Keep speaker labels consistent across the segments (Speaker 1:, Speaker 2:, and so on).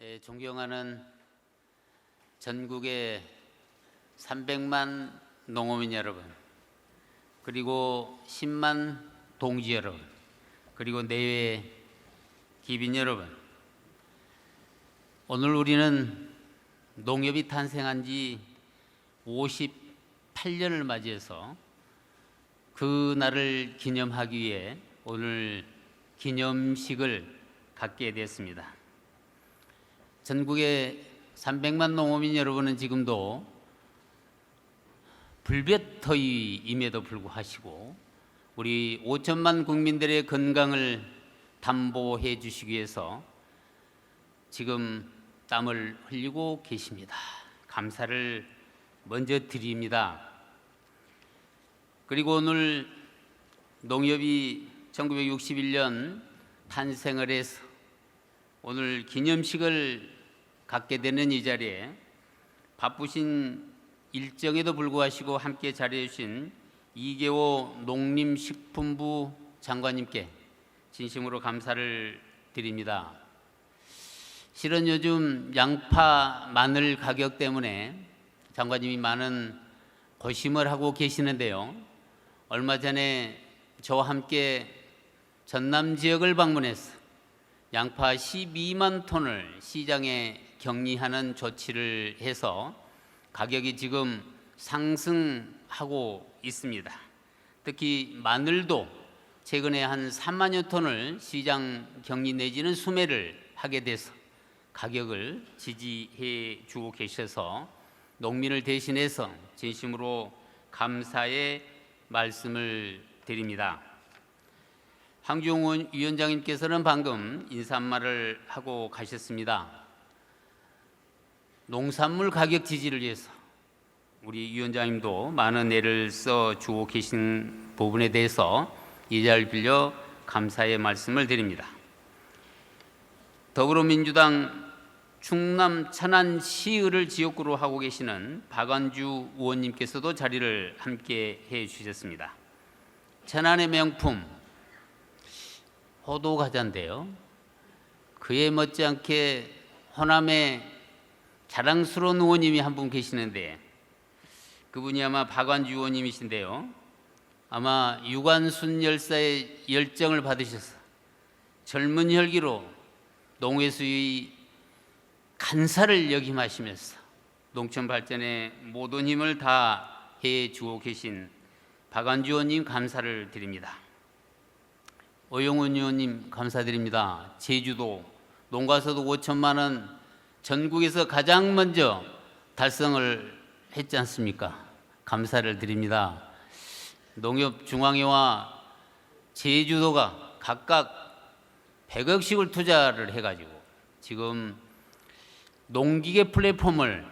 Speaker 1: 네, 존경하는 전국의 300만 농어민 여러분, 그리고 10만 동지 여러분, 그리고 내외 기빈 여러분, 오늘 우리는 농협이 탄생한 지 58년을 맞이해서 그 날을 기념하기 위해 오늘 기념식을 갖게 됐습니다. 전국의 300만 농어민 여러분은 지금도 불볕더위임에도 불구하고 우리 5천만 국민들의 건강을 담보해 주시기 위해서 지금 땀을 흘리고 계십니다. 감사를 먼저 드립니다. 그리고 오늘 농협이 1961년 탄생을 해서 오늘 기념식을 갖게 되는 이 자리에 바쁘신 일정에도 불구하고 함께 자리해 주신 이계호 농림식품부 장관님께 진심으로 감사를 드립니다. 실은 요즘 양파, 마늘 가격 때문에 장관님이 많은 고심을 하고 계시는데요. 얼마 전에 저와 함께 전남 지역을 방문해서 양파 12만 톤을 시장에 격리하는 조치를 해서 가격이 지금 상승하고 있습니다. 특히 마늘도 최근에 한 3만여 톤을 시장 격리 내지는 수매를 하게 돼서 가격을 지지해 주고 계셔서 농민을 대신해서 진심으로 감사의 말씀을 드립니다. 황주영 위원장님께서는 방금 인사말을 하고 가셨습니다. 농산물 가격 지지를 위해서 우리 위원장님도 많은 애를 써 주고 계신 부분에 대해서 이 자리를 빌려 감사의 말씀을 드립니다. 더불어민주당 충남 천안 시의를 지역구로 하고 계시는 박완주 의원님께서도 자리를 함께 해 주셨습니다. 천안의 명품 호도과자인데요. 그에 못지않게 호남의 자랑스러운 의원님이 한 분 계시는데 그분이 아마 박완주 의원님이신데요. 아마 유관순 열사의 열정을 받으셔서 젊은 혈기로 농해수의 간사를 역임하시면서 농촌 발전에 모든 힘을 다해 주고 계신 박완주 의원님 감사를 드립니다. 오영훈 의원님 감사드립니다. 제주도 농가서도 5천만 원 전국에서 가장 먼저 달성을 했지 않습니까? 감사를 드립니다. 농협중앙회와 제주도가 각각 100억씩을 투자를 해가지고 지금 농기계 플랫폼을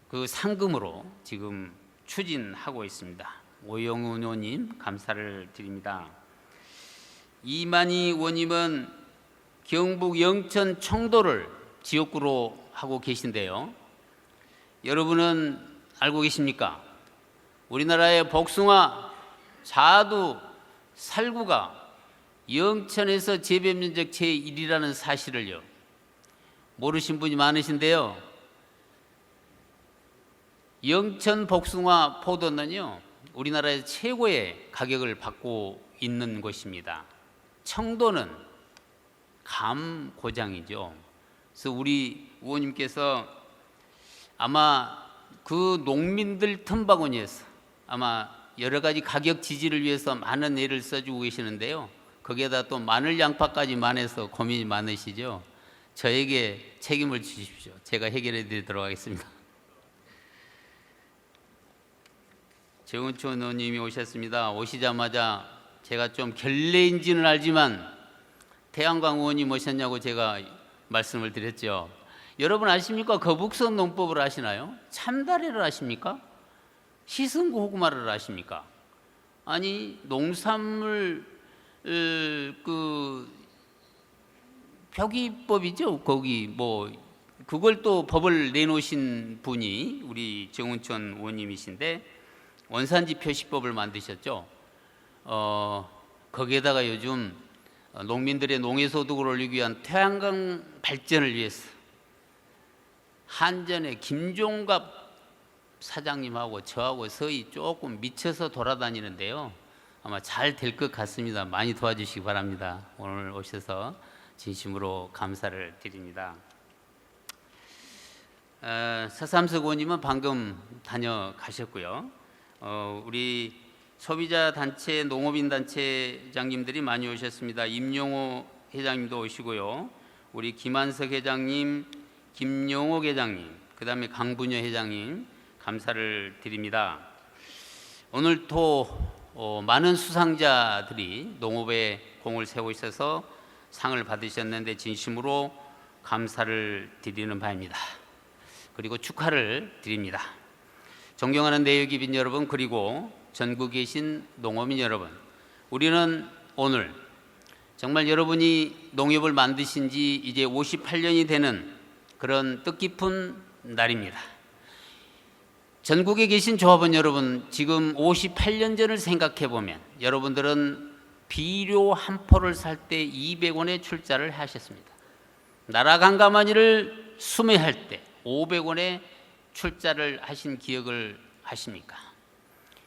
Speaker 1: 그 상금으로 지금 추진하고 있습니다. 오영훈 의원님 감사를 드립니다. 이만희 의원님은 경북 영천 청도를 지역구로 하고 계신데요. 여러분은 알고 계십니까? 우리나라의 복숭아, 자두, 살구가 영천에서 재배면적 제1위라는 사실을요. 모르신 분이 많으신데요. 영천 복숭아 포도는요. 우리나라에서 최고의 가격을 받고 있는 곳입니다. 청도는 감 고장이죠. 그래서 우리 의원님께서 아마 그 농민들 틈바구니에서 아마 여러 가지 가격 지지를 위해서 많은 애를 써주고 계시는데요. 거기에다 또 마늘 양파까지 많아서 고민이 많으시죠. 저에게 책임을 주십시오. 제가 해결해 드리도록 하겠습니다. 정은촌 의원님이 오셨습니다. 오시자마자 제가 좀 결례인지는 알지만 태양광 의원님 오셨냐고 제가 말씀을 드렸죠. 여러분 아십니까? 거북선 농법을 아시나요? 참다래를 아십니까? 시승구 고구마를 아십니까? 아니 농산물 그 표기법이죠. 거기 뭐 그걸 또 법을 내놓으신 분이 우리 정은촌 의원님이신데 원산지 표시법을 만드셨죠. 거기에다가 요즘 농민들의 농해소득을 올리기 위한 태양광 발전을 위해서 한전의 김종갑 사장님하고 저하고 서희 조금 미쳐서 돌아다니는데요. 아마 잘 될 것 같습니다. 많이 도와주시기 바랍니다. 오늘 오셔서 진심으로 감사를 드립니다. 서삼석 의원님은 방금 다녀가셨고요. 우리 소비자 단체, 농업인 단체장님들이 많이 오셨습니다. 임용호 회장님도 오시고요. 우리 김한석 회장님, 김용옥 회장님, 그 다음에 강분여 회장님 감사를 드립니다. 오늘 또 많은 수상자들이 농업에 공을 세우고 있어서 상을 받으셨는데 진심으로 감사를 드리는 바입니다. 그리고 축하를 드립니다. 존경하는 내외기빈 여러분, 그리고 전국에 계신 농업인 여러분, 우리는 오늘 정말 여러분이 농협을 만드신 지 이제 58년이 되는 그런 뜻깊은 날입니다. 전국에 계신 조합원 여러분, 지금 58년 전을 생각해 보면 여러분들은 비료 한 포를 살 때 200원에 출자를 하셨습니다. 나라 강가마니를 수매할 때 500원에 출자를 하신 기억을 하십니까?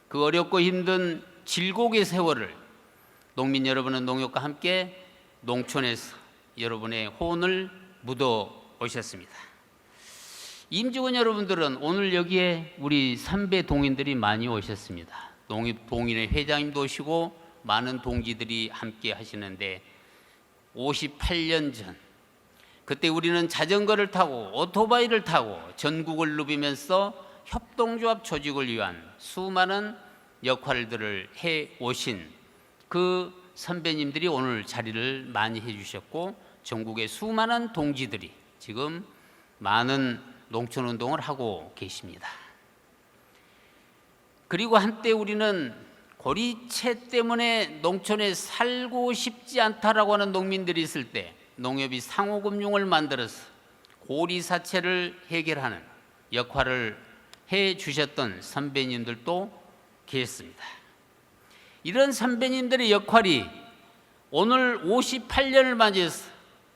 Speaker 1: 그 어렵고 힘든 질곡의 세월을 농민 여러분은 농협과 함께 농촌에서 여러분의 호언을 묻어 오셨습니다. 임직원 여러분들은 오늘 여기에 우리 선배 동인들이 많이 오셨습니다. 농협 동인회 회장님도 오시고 많은 동지들이 함께 하시는데 58년 전 그때 우리는 자전거를 타고 오토바이를 타고 전국을 누비면서 협동조합 조직을 위한 수많은 역할들을 해 오신 그 선배님들이 오늘 자리를 많이 해주셨고 전국의 수많은 동지들이 지금 많은 농촌운동을 하고 계십니다. 그리고 한때 우리는 고리채 때문에 농촌에 살고 싶지 않다라고 하는 농민들이 있을 때 농협이 상호금융을 만들어서 고리사채를 해결하는 역할을 해 주셨던 선배님들도 계셨습니다. 이런 선배님들의 역할이 오늘 58년을 맞이해서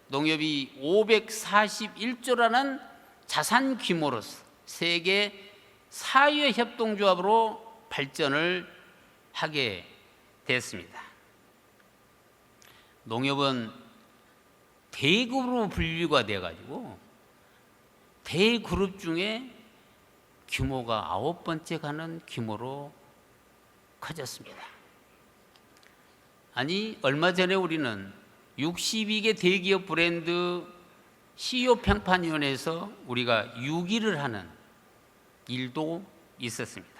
Speaker 1: 농협이 541조라는 자산 규모로서 세계 사회 협동조합으로 발전을 하게 됐습니다. 농협은 대그룹으로 분류가 돼가지고 대그룹 중에 규모가 9번째 가는 규모로 커졌습니다. 아니 얼마 전에 우리는 62개 대기업 브랜드 CEO 평판위원회에서 우리가 6위를 하는 일도 있었습니다.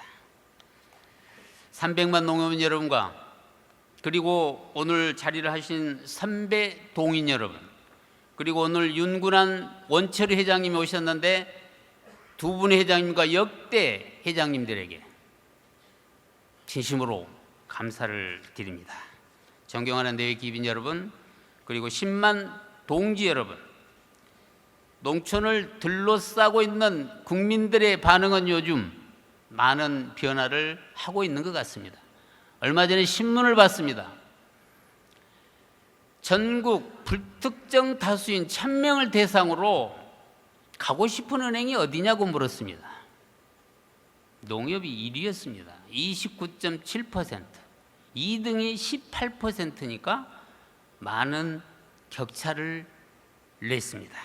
Speaker 1: 300만 농업인 여러분과 그리고 오늘 자리를 하신 선배 동인 여러분, 그리고 오늘 윤군한 원철이 회장님이 오셨는데 두 분의 회장님과 역대 회장님들에게 진심으로 감사를 드립니다. 존경하는 내외기빈 여러분, 그리고 10만 동지 여러분, 농촌을 둘러싸고 있는 국민들의 반응은 요즘 많은 변화를 하고 있는 것 같습니다. 얼마 전에 신문을 봤습니다. 전국 불특정 다수인 1000명을 대상으로 가고 싶은 은행이 어디냐고 물었습니다. 농협이 1위였습니다. 29.7%, 2등이 18%니까 많은 격차를 냈습니다.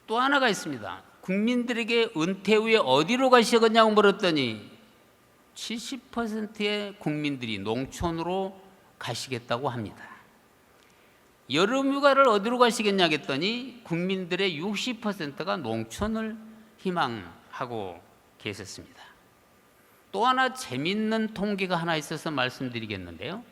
Speaker 1: 또 하나가 있습니다. 국민들에게 은퇴 후에 어디로 가시겠냐고 물었더니 70%의 국민들이 농촌으로 가시겠다고 합니다. 여름휴가를 어디로 가시겠냐 했더니 국민들의 60%가 농촌을 희망하고 계셨습니다. 또 하나 재미있는 통계가 하나 있어서 말씀드리겠는데요.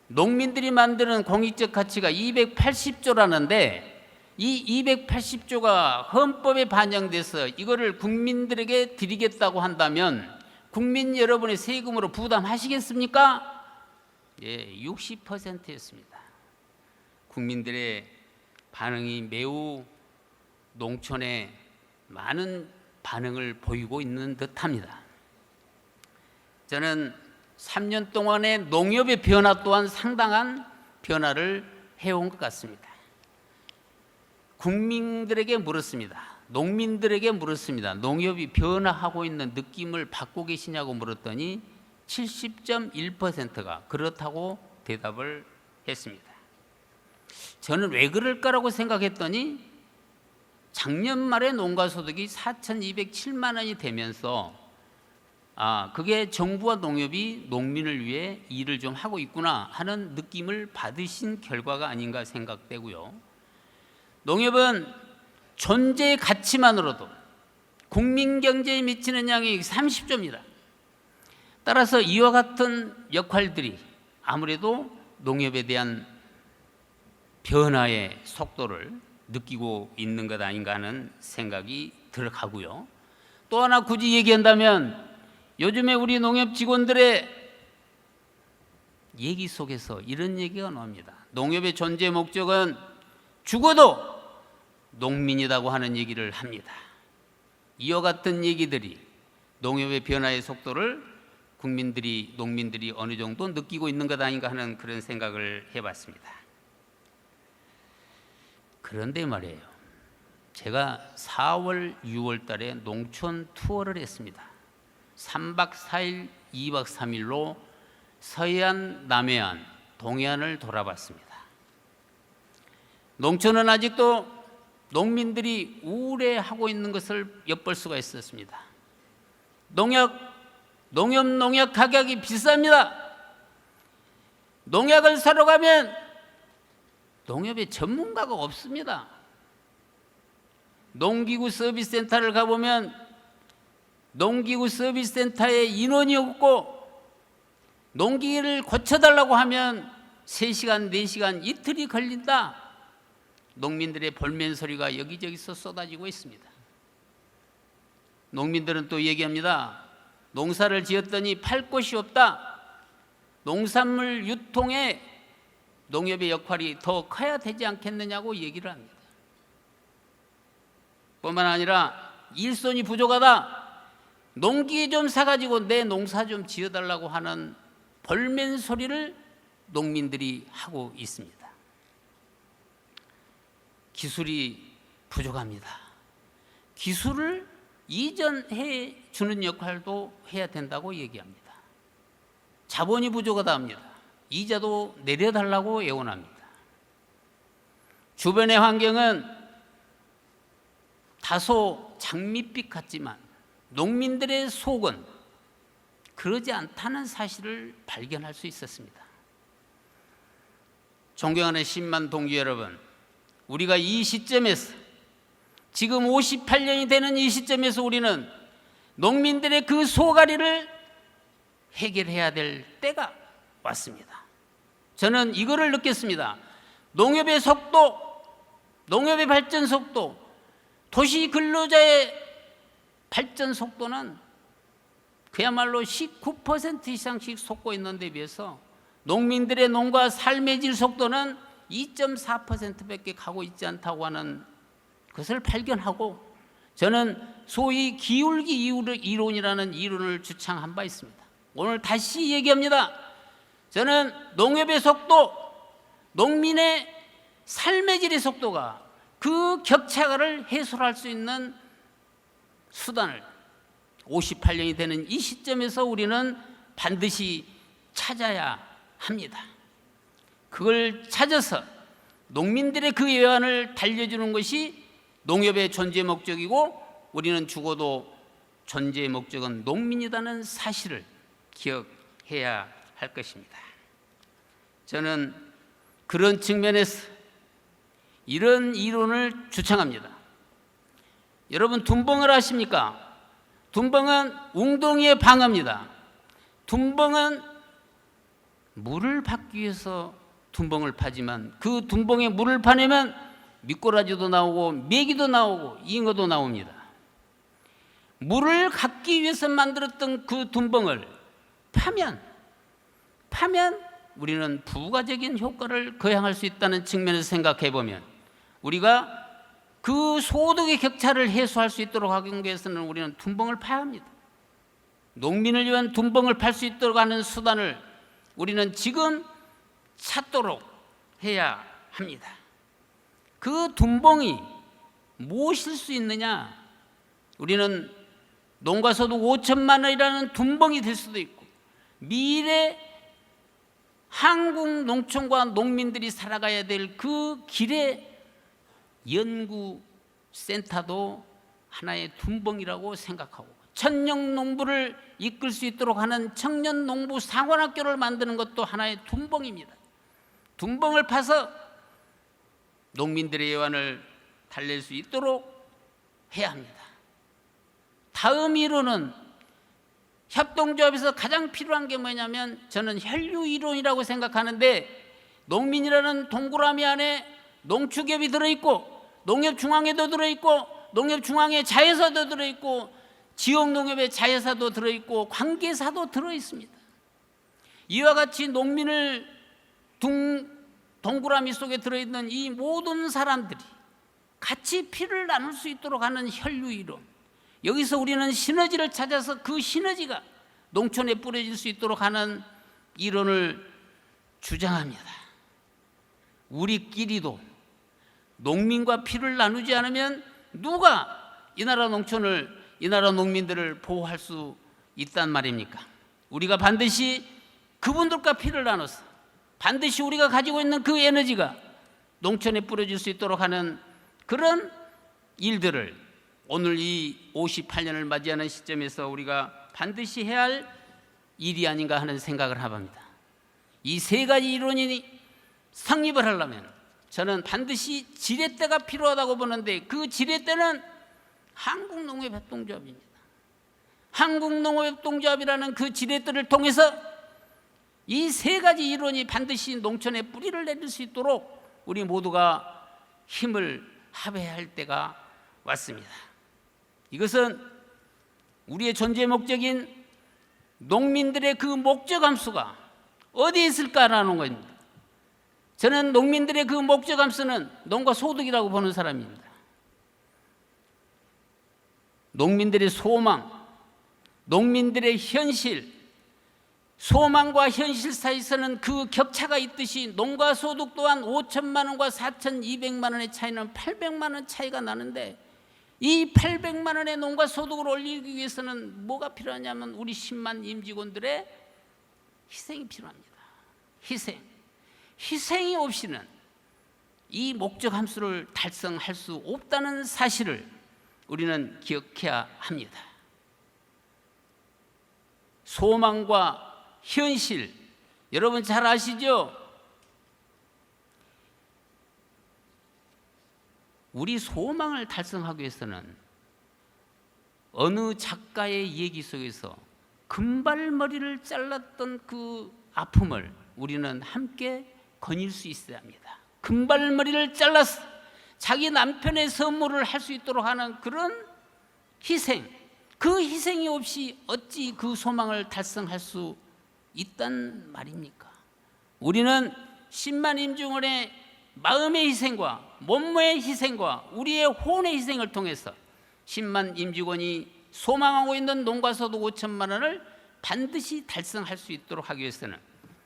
Speaker 1: 농민들이 만드는 공익적 가치가 280조라는데 이 280조가 헌법에 반영돼서 이거를 국민들에게 드리겠다고 한다면 국민 여러분의 세금으로 부담하시겠습니까? 예, 60%였습니다. 국민들의 반응이 매우 농촌에 많은 반응을 보이고 있는 듯합니다. 저는 3년 동안의 농협의 변화 또한 상당한 변화를 해온 것 같습니다. 국민들에게 물었습니다. 농민들에게 물었습니다. 농협이 변화하고 있는 느낌을 받고 계시냐고 물었더니 70.1%가 그렇다고 대답을 했습니다. 저는 왜 그럴까라고 생각했더니 작년 말에 농가소득이 4,207만 원이 되면서 그게 정부와 농협이 농민을 위해 일을 좀 하고 있구나 하는 느낌을 받으신 결과가 아닌가 생각되고요. 농협은 존재의 가치만으로도 국민 경제에 미치는 양이 30조입니다. 따라서 이와 같은 역할들이 아무래도 농협에 대한 변화의 속도를 느끼고 있는 것 아닌가 하는 생각이 들어가고요. 또 하나 굳이 얘기한다면 요즘에 우리 농협 직원들의 얘기 속에서 이런 얘기가 나옵니다. 농협의 존재 목적은 죽어도 농민이라고 하는 얘기를 합니다. 이와 같은 얘기들이 농협의 변화의 속도를 농민들이 어느 정도 느끼고 있는 것 아닌가 하는 그런 생각을 해봤습니다. 그런데 말이에요. 제가 4월, 6월 달에 농촌 투어를 했습니다. 3박 4일, 2박 3일로 서해안, 남해안, 동해안을 돌아봤습니다. 농촌은 아직도 농민들이 우울해하고 있는 것을 엿볼 수가 있었습니다. 농협 농약 가격이 비쌉니다. 농약을 사러 가면 농협에 전문가가 없습니다. 농기구 서비스센터를 가보면 농기구 서비스센터에 인원이 없고 농기를 고쳐달라고 하면 3시간, 4시간, 이틀이 걸린다. 농민들의 볼멘 소리가 여기저기서 쏟아지고 있습니다. 농민들은 또 얘기합니다. 농사를 지었더니 팔 곳이 없다. 농산물 유통에 농협의 역할이 더 커야 되지 않겠느냐고 얘기를 합니다. 뿐만 아니라 일손이 부족하다. 농기 좀 사가지고 내 농사 좀 지어달라고 하는 볼멘 소리를 농민들이 하고 있습니다. 기술이 부족합니다. 기술을 이전해 주는 역할도 해야 된다고 얘기합니다. 자본이 부족하다 합니다. 이자도 내려달라고 애원합니다. 주변의 환경은 다소 장밋빛 같지만 농민들의 속은 그러지 않다는 사실을 발견할 수 있었습니다. 존경하는 10만 동지 여러분, 우리가 이 시점에서 지금 58년이 되는 이 시점에서 우리는 농민들의 그 소가리를 해결해야 될 때가 왔습니다. 저는 이거를 느꼈습니다. 농협의 속도, 농협의 발전 속도, 도시 근로자의 발전 속도는 그야말로 19% 이상씩 솟고 있는 데 비해서 농민들의 농가 삶의 질 속도는 2.4%밖에 가고 있지 않다고 하는 것을 발견하고 저는 소위 기울기 이론이라는 이론을 주창한 바 있습니다. 오늘 다시 얘기합니다. 저는 농협의 속도, 농민의 삶의 질의 속도가 그 격차를 해소할 수 있는 수단을 58년이 되는 이 시점에서 우리는 반드시 찾아야 합니다. 그걸 찾아서 농민들의 그 애환을 달래주는 것이 농협의 존재 목적이고 우리는 죽어도 존재의 목적은 농민이라는 사실을 기억해야 할 것입니다. 저는 그런 측면에서 이런 이론을 주창합니다. 여러분 둔벙을 아십니까? 둔벙은 웅덩이의 방어입니다. 둔벙은 물을 받기 위해서 둔벙을 파지만 그 둔벙에 물을 파내면 미꾸라지도 나오고 메기도 나오고 잉어도 나옵니다. 물을 갖기 위해서 만들었던 그 둔벙을 파면 우리는 부가적인 효과를 거행할 수 있다는 측면에서 생각해 보면 우리가 그 소득의 격차를 해소할 수 있도록 하기 위해서는 우리는 둔벙을 파야 합니다. 농민을 위한 둔벙을 팔 수 있도록 하는 수단을 우리는 지금 찾도록 해야 합니다. 그 둔벙이 무엇일 수 있느냐? 우리는 농가소득 5천만 원이라는 둔벙이 될 수도 있고, 미래 한국 농촌과 농민들이 살아가야 될 그 길의 연구센터도 하나의 둔벙이라고 생각하고, 천년 농부를 이끌 수 있도록 하는 청년 농부 상원학교를 만드는 것도 하나의 둔벙입니다. 둔벙을 파서 농민들의 애환을 달랠 수 있도록 해야 합니다. 다음 이론은, 협동조합에서 가장 필요한 게 뭐냐면, 저는 혈류 이론이라고 생각하는데, 농민이라는 동그라미 안에 농축협이 들어있고, 농협중앙회도 들어있고, 농협중앙회 자회사도 들어있고, 지역농협의 자회사도 들어있고, 관계사도 들어있습니다. 이와 같이 농민을 동그라미 속에 들어있는 이 모든 사람들이 같이 피를 나눌 수 있도록 하는 혈류 이론, 여기서 우리는 시너지를 찾아서 그 시너지가 농촌에 뿌려질 수 있도록 하는 이론을 주장합니다. 우리끼리도 농민과 피를 나누지 않으면 누가 이 나라 농촌을, 이 나라 농민들을 보호할 수 있단 말입니까? 우리가 반드시 그분들과 피를 나눠서 반드시 우리가 가지고 있는 그 에너지가 농촌에 뿌려질 수 있도록 하는 그런 일들을 오늘 이 58년을 맞이하는 시점에서 우리가 반드시 해야 할 일이 아닌가 하는 생각을 해봅니다. 이 세 가지 이론이 성립을 하려면 저는 반드시 지렛대가 필요하다고 보는데, 그 지렛대는 한국농업협동조합입니다. 한국농업협동조합이라는 그 지렛대를 통해서 이 세 가지 이론이 반드시 농촌에 뿌리를 내릴 수 있도록 우리 모두가 힘을 합해할 때가 왔습니다. 이것은 우리의 존재 목적인 농민들의 그 목적 함수가 어디에 있을까라는 겁니다. 저는 농민들의 그 목적 함수는 농가 소득이라고 보는 사람입니다. 농민들의 소망, 농민들의 현실, 소망과 현실 사이에서는 그 격차가 있듯이 농가 소득 또한 5천만 원과 4,200만 원의 차이는 800만 원 차이가 나는데, 이 800만 원의 농가 소득을 올리기 위해서는 뭐가 필요하냐면 우리 10만 임직원들의 희생이 필요합니다. 희생이 없이는 이 목적 함수를 달성할 수 없다는 사실을 우리는 기억해야 합니다. 소망과 현실, 여러분 잘 아시죠? 우리 소망을 달성하기 위해서는 어느 작가의 얘기 속에서 금발머리를 잘랐던 그 아픔을 우리는 함께 거닐 수 있어야 합니다. 금발머리를 잘라서 자기 남편의 선물을 할 수 있도록 하는 그런 희생, 그 희생이 없이 어찌 그 소망을 달성할 수 있단 말입니까? 우리는 10만 임직원의 마음의 희생과 몸매의 희생과 우리의 혼의 희생을 통해서 10만 임직원이 소망하고 있는 농가소득 5천만 원을 반드시 달성할 수 있도록 하기 위해서는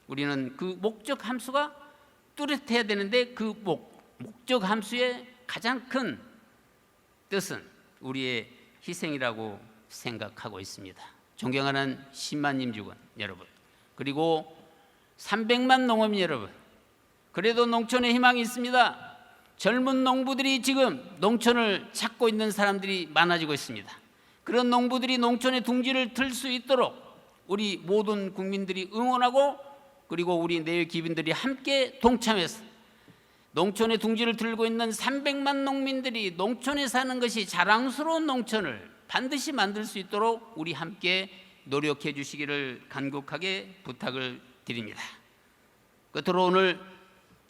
Speaker 1: 우리는 그 목적 함수가 뚜렷해야 되는데, 그 목적 함수의 가장 큰 뜻은 우리의 희생이라고 생각하고 있습니다. 존경하는 10만 임직원 여러분, 그리고 300만 농업인 여러분, 그래도 농촌에 희망이 있습니다. 젊은 농부들이 지금 농촌을 찾고 있는 사람들이 많아지고 있습니다. 그런 농부들이 농촌의 둥지를 들 수 있도록 우리 모든 국민들이 응원하고, 그리고 우리 내외 기빈들이 함께 동참해서 농촌의 둥지를 들고 있는 300만 농민들이 농촌에 사는 것이 자랑스러운 농촌을 반드시 만들 수 있도록 우리 함께 노력해 주시기를 간곡하게 부탁을 드립니다. 끝으로 오늘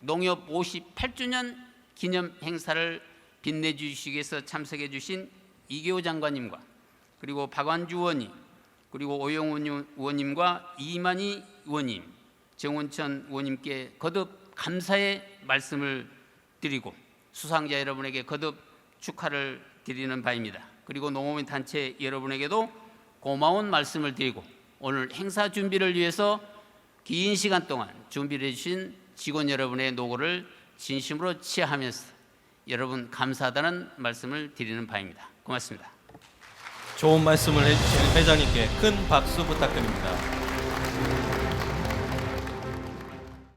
Speaker 1: 농협 58주년 기념 행사를 빛내주시기 위해서 참석해 주신 이계호 장관님과 그리고 박완주 의원님, 그리고 오영훈 의원님과 이만희 의원님, 정원천 의원님께 거듭 감사의 말씀을 드리고 수상자 여러분에게 거듭 축하를 드리는 바입니다. 그리고 농업인 단체 여러분에게도 고마운 말씀을 드리고 오늘 행사 준비를 위해서 긴 시간 동안 준비를 해주신 직원 여러분의 노고를 진심으로 치하하면서 여러분 감사하다는 말씀을 드리는 바입니다. 고맙습니다.
Speaker 2: 좋은 말씀을 해주시는 회장님께 큰 박수 부탁드립니다.